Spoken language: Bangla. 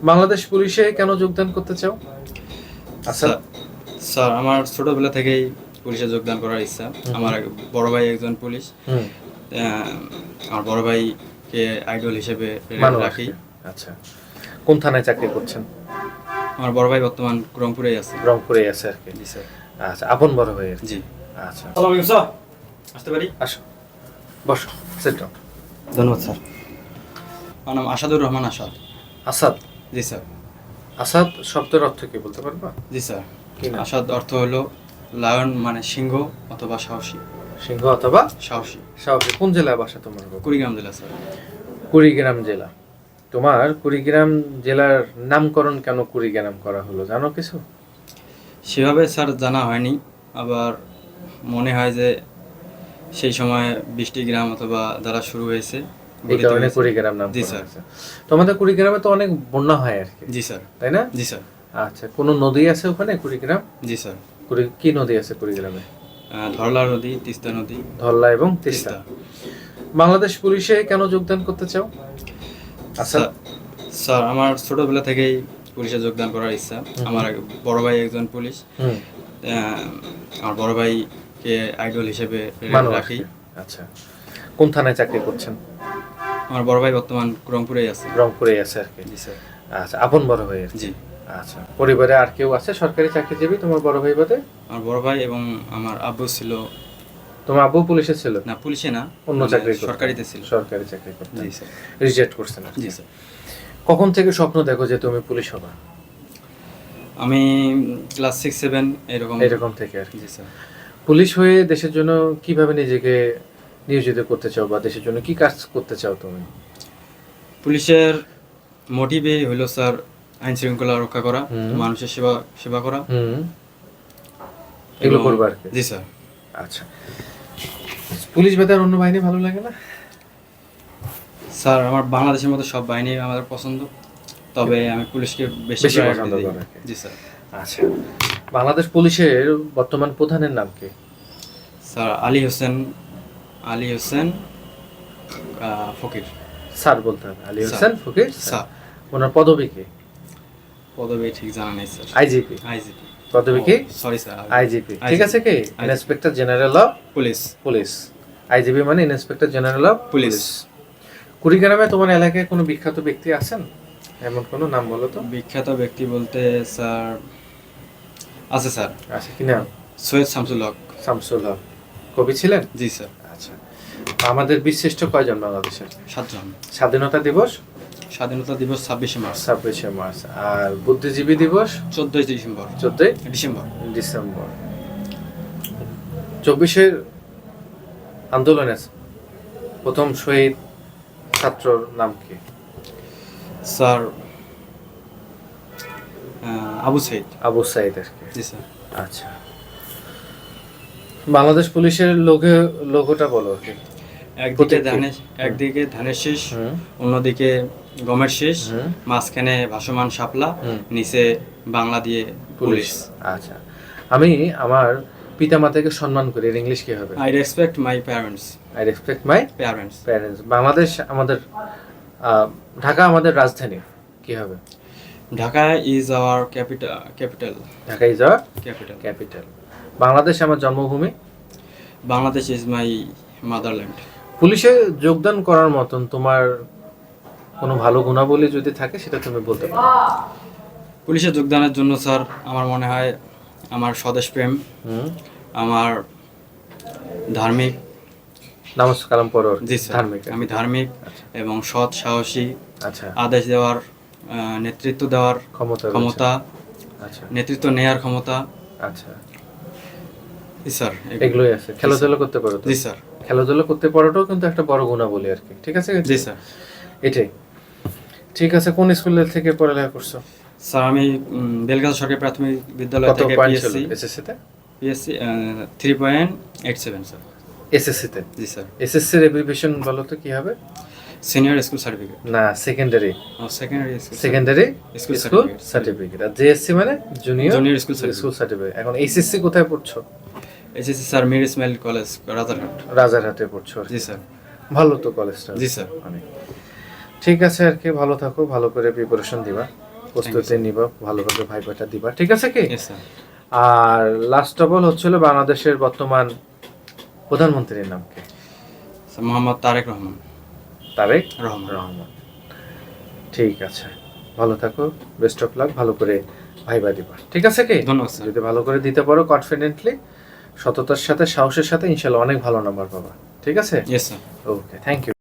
বাংলাদেশ পুলিশে কেন যোগদান করতে চাও? আচ্ছা, স্যার আমার ছোটবেলা থেকেই পুলিশে যোগদান করার ইচ্ছা। আমার বড় ভাই একজন পুলিশ। আমার বড় ভাইকে আইডল হিসেবে রাখি। আচ্ছা, কোন থানায় চাকরি করছেন? আমার বড় ভাই বর্তমান রংপুরেই আছে। রংপুরেই আছে আর কি। জি স্যার। আচ্ছা, আপন বড় ভাই? জি। আচ্ছা, আসসালামু আলাইকুম স্যার, আসতে পারি? আসো, বসো, সিট ডাউন। ধন্যবাদ স্যার। আমার নাম আসাদুর রহমান আসাদ। আসাদ? জি স্যার। আসাদ শব্দের অর্থ কি বলতে পারবা? জি স্যার। কি নাম? আসাদ অর্থ হলো লায়ন, মানে সিংহ অথবা সাহসী। সিংহ অথবা সাহসী। সাহসী। কোন জেলায় বাসা তোমার? কুড়িগ্রাম জেলা স্যার। কুড়িগ্রাম জেলা। তোমার কুড়িগ্রাম জেলার নামকরণ কেন কুড়িগ্রাম করা হলো জানো কিছু? সেভাবে স্যার জানা হয়নি, আবার মনে হয় যে সেই সময় বৃষ্টি গ্রাম অথবা দ্বারা শুরু হয়েছে, এই কারণে কুড়িগ্রাম নাম জি করা স্যার। হয়েছে। তোমাদের কুড়িগ্রামে তো অনেক বন্যা হয় আর কি, জি স্যার। তাই না? জি স্যার। আচ্ছা, কোনো নদী আছে ওখানে কুড়িগ্রাম? জি স্যার। কি নদী আছে কুড়িগ্রামে? ধরলা নদী, তিস্তা নদী। ধরলা এবং তিস্তা। বাংলাদেশ পুলিশে কেন যোগদান করতে চাও? আচ্ছা, স্যার আমার ছোটবেলা থেকেই পুলিশে যোগদান করার ইচ্ছা। আমার বড় ভাই একজন পুলিশ। আমার বড় ভাইকে আইডল হিসেবে রাখি। আচ্ছা, কোন থানায় চাকরি করছেন? আমার বড় ভাই বর্তমান রংপুরেই আছে। রংপুরেই আছে আর কি। জি স্যার। আচ্ছা, আপন বড় ভাই? জি। আচ্ছা, পরিবারে আর কেউ আছে সরকারি চাকরিজীবী তোমার বড় ভাই বাদে? আমার বড় ভাই এবং আমার আব্বু ছিল। তোমার আব্বু পুলিশে ছিল? না, পুলিশে না, অন্য চাকরি করতেন? সরকারিতে ছিল। সরকারি চাকরি করতেন। জি স্যার। রিজেক্ট করছেন? জি স্যার। কখন থেকে স্বপ্ন দেখো যে তুমি পুলিশ হবা? আমি ক্লাস 6-7 এরকম থেকে আর কি। জি স্যার। পুলিশ হয়ে দেশের জন্য কিভাবে নিজেকে নিয়োজিত করতে চাও বা দেশের জন্য কি কাজ করতে চাও তুমি? পুলিশের মোটিভে হলো স্যার আইন শৃঙ্খলা রক্ষা করা, মানুষের সেবা করা। এগুলো করবা আর কি? জি স্যার। আচ্ছা, পুলিশ বাদে আর অন্য বাহিনী ভালো লাগে না? স্যার আমার বাংলাদেশের মধ্যে সব বাহিনী আমাদের পছন্দ, তবে আমি পুলিশকে বেশি পছন্দ করি। করি। জি স্যার। আচ্ছা, বাংলাদেশ পুলিশের বর্তমান প্রধানের নাম কি? স্যার আলী হোসেন ফকির। স্যার বলতে হবে, আলী হোসেন ফকির স্যার। ওনার পদবী কি? পদবী ঠিক জানা নেই স্যার। আইজিপি? আইজিপি। পদবী কি? Sorry sir. আইজিপি, ঠিক আছে কি? Inspector general of police. Police. IGP মানে ইন্সপেক্টর জেনারেল অফ পুলিশ। কুড়িগ্রামে তোমার এলাকায় কোনো বিখ্যাত ব্যক্তি আছেন? এমন কোনো নাম বলো তো। বিখ্যাত ব্যক্তি বলতে স্যার আছে স্যার। আচ্ছা, কি নাম? সৈয়দ শামসুল হক। শামসুল হক কবি ছিলেন? জি স্যার। আচ্ছা, আমাদের বীরশ্রেষ্ঠ কয়জন বাংলাদেশের? 7 জন। স্বাধীনতা দিবস? স্বাধীনতা দিবস 26শে মার্চ। 26শে মার্চ। আর বুদ্ধিজীবী দিবস? 14ই ডিসেম্বর। 14ই ডিসেম্বর। ডিসেম্বর। 24-এর আন্দোলনের প্রথম শহীদ ছাত্রর নাম কি? স্যার আবু সাইদ। আবু সাইদ আর কি। জি স্যার। আচ্ছা, বাংলাদেশ পুলিশের লোগোটা বলো আর কি। একদিকে ধানের শীষ, অন্যদিকে গমের শীষ, মাঝখানে ভাসমান শাপলা, নিচে বাংলা দিয়ে পুলিশ। আচ্ছা, আমি আমার পিতামাতাকে সম্মান করি, এর ইংলিশ কি হবে? I respect my parents. I respect my parents. Bangladesh আমাদের ঢাকা আমাদের রাজধানী, কি হবে? Dhaka is our capital. Dhaka is our capital. Bangladesh আমার জন্মভূমি। Bangladesh is my motherland. পুলিশে যোগদান করার মতন তোমার কোনো ভালো গুণাবলী যদি থাকে সেটা তুমি বলতে পারো। পুলিশে যোগদানের জন্য স্যার আমার মনে হয় আমার স্বদেশ প্রেম, আমার ধার্মিক। নামাজ কালাম পড়ো? জি স্যার। আমি ধার্মিক এবং সৎ, সাহসী। আচ্ছা, আদেশ দেওয়ার, নেতৃত্ব দেওয়ার ক্ষমতা, আচ্ছা, নেতৃত্ব নেয়ার ক্ষমতা। আচ্ছা, জি স্যার। এগুলোই আছে। খেলাধুলা করতে পারো? জি স্যার। খেলাধুলা করতে পারাটাও কিন্তু একটা বড় গুণাবলী আর কি, ঠিক আছে? জি স্যার। এটাই ঠিক আছে। কোন স্কুল থেকে পড়ালেখা করছো? স্যার আমি বেলগাছা সরকারি প্রাথমিক বিদ্যালয় থেকে এসএসসি 3.87 স্যার। এসএসসি তে? জি স্যার। এসএসসি এর এব্রিভিয়েশন বলো তো কি হবে? Senior school certificate. না, সেকেন্ডারি সেকেন্ডারি স্কুল সার্টিফিকেট। আর জেএসসি মানে জুনিয়র স্কুল সার্টিফিকেট। এখন এইচএসসি কোথায় পড়ছো? SSC sir Mir Ismail college, রাজারহাটে পড়ছো? জি স্যার। ভালো তো কলেজটা? জি স্যার। ঠিক আছে আর কি, ভালো থাকো, ভালো করে প্রিপারেশন দিবা। প্রস্তুতি নিবা, ভালোভাবে ভাইবাটা দিবা, ঠিক আছে কি? Yes sir. আর লাস্ট অফ অল হচ্ছিল বাংলাদেশের বর্তমান প্রধানমন্ত্রীর নাম কি? মোহাম্মদ তারেক রহমান। তারেক রহমান। রহমান। ঠিক আছে, ভালো থাকো, বেস্ট অফ লাক, ভালো করে ভাইবা দিবা, ঠিক আছে কি? ধন্যবাদ স্যার। যদি ভালো করে দিতে পারো কনফিডেন্টলি, সততার সাথে, সাহসের সাথে, ইনশাল্লাহ অনেক ভালো নাম্বার পাবা, ঠিক আছে? Yes sir. Okay, thank you.